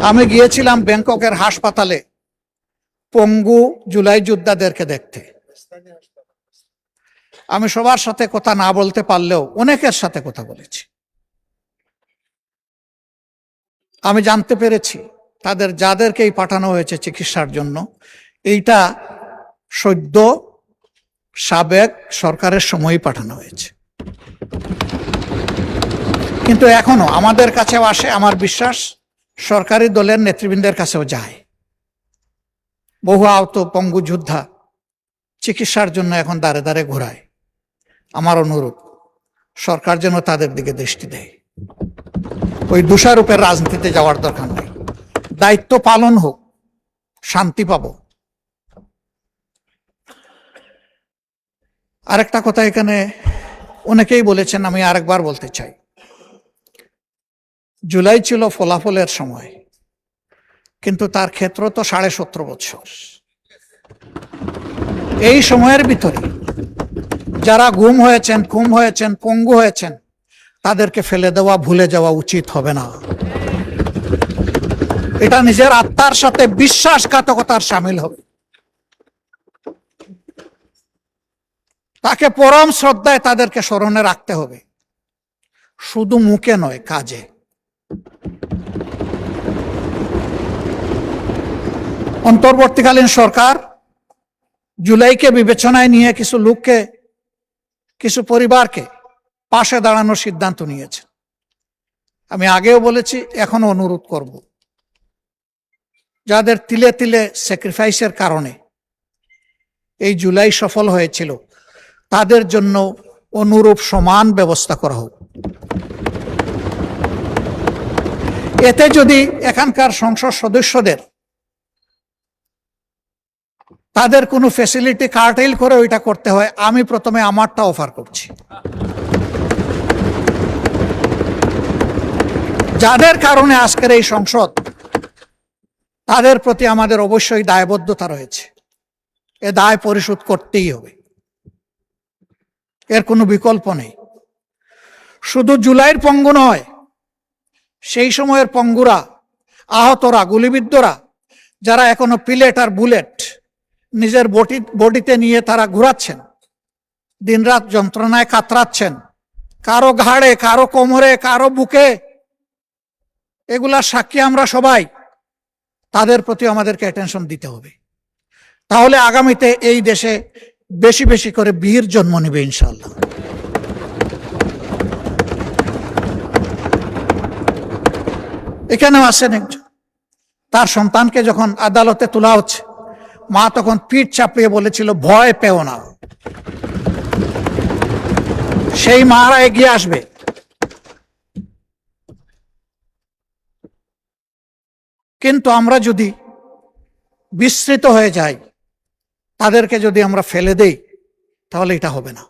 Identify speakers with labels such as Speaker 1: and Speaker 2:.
Speaker 1: আমি গিয়েছিলাম ব্যাংককের হাসপাতালে পঙ্গু জুলাই যোদ্ধাদেরকে দেখতে। আমি সবার সাথে কথা না বলতে পারলেও অনেকের সাথে কথা বলেছি। আমি জানতে পেরেছি তাদের যাদেরকেই পাঠানো হয়েছে চিকিৎসার জন্য, এইটা সদ্য সাবেক সরকারের সময়ই পাঠানো হয়েছে। কিন্তু এখনো আমাদের কাছেও আসে, আমার বিশ্বাস সরকারি দলের নেতৃবৃন্দের কাছেও যায়। বহু আহত পঙ্গু যোদ্ধা চিকিৎসার জন্য এখন দাঁড়ে দাঁড়ে ঘোরায়। আমার অনুরোধ, সরকার যেন তাদের দিকে দৃষ্টি দেয়। ওই দোষারোপের রাজনীতিতে যাওয়ার দরকার নেই, দায়িত্ব পালন হোক, শান্তি পাব। আরেকটা কথা এখানে অনেকেই বলেছেন, আমি আরেকবার বলতে চাই। জুলাই ছিল ফলাফলের সময়, কিন্তু তার ক্ষেত্র তো 17.5 বছর। এই সময়ের ভিতরে যারা গুম হয়েছেন, খুন হয়েছেন, পঙ্গু হয়েছেন, তাদেরকে ফেলে দেওয়া, ভুলে যাওয়া উচিত হবে না। এটা নিজের আত্মার সাথে বিশ্বাসঘাতকতার সামিল হবে। তাকে পরম শ্রদ্ধায় তাদেরকে স্মরণে রাখতে হবে, শুধু মুখে নয়, কাজে। অন্তর্বর্তীকালীন সরকার জুলাইকে বিবেচনায় নিয়ে কিছু লোককে, কিছু পরিবারকে পাশে দাঁড়ানোর সিদ্ধান্ত নিয়েছে। আমি আগেও বলেছি, এখনো অনুরোধ করব, যাদের তিলে তিলে স্যাক্রিফাইসের কারণে এই জুলাই সফল হয়েছিল, তাদের জন্য অনুরূপ সমান ব্যবস্থা করা হোক। এতে যদি এখানকার সংসদ সদস্যদের তাদের কোনো ফ্যাসিলিটি কার্টেল করে ওইটা করতে হয়, আমি প্রথমে আমারটা অফার করছি। যাদের কারণে আজকের এই সংসদ, তাদের প্রতি আমাদের অবশ্যই দায়বদ্ধতা রয়েছে। এ দায় পরিশোধ করতেই হবে, এর কোনো বিকল্প নেই। শুধু জুলাইয়ের পঙ্গু নয়, সেই সময়ের পঙ্গুরা, আহতরা, গুলিবিদ্ধরা, যারা এখনো পিলেট আর বুলেট নিজের বডিতে নিয়ে তারা ঘুরাচ্ছেন, দিনরাত যন্ত্রণায় কাতরাচ্ছেন, কারো ঘাড়ে, কারো কোমরে, কারো বুকে, এগুলা সাক্ষী আমরা সবাই। তাদের প্রতি আমাদেরকে অ্যাটেনশন দিতে হবে। তাহলে আগামীতে এই দেশে বেশি বেশি করে বীর জন্ম নেবে ইনশাআল্লাহ। এখানেও আছেন একজন, তার সন্তানকে যখন আদালতে তোলা হচ্ছে, মা তখন পিঠ চাপিয়ে বলেছিল, ভয় পেও না। সেই মারা এগিয়ে আসবে। কিন্তু আমরা যদি বিস্মৃত হয়ে যাই, তাদেরকে যদি আমরা ফেলে দেই, তাহলে এটা হবে না।